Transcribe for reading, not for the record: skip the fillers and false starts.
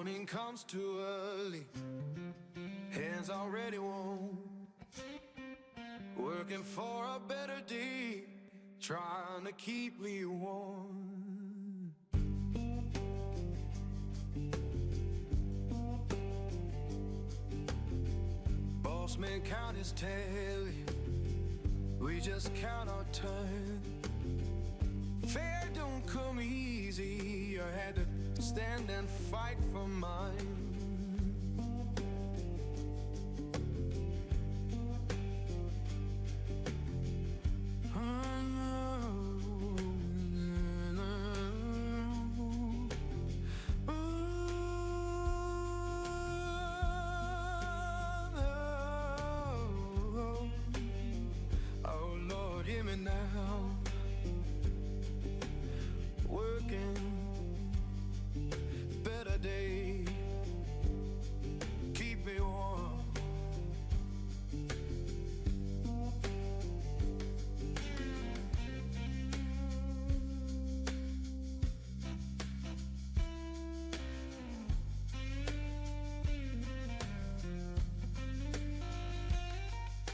morning comes too early, hands already warm, working for a better day, trying to keep me warm. Boss man count his tally, we just count our turn. Fair don't come easy, I had to stand and fight for mine. Oh Lord, hear me now. Working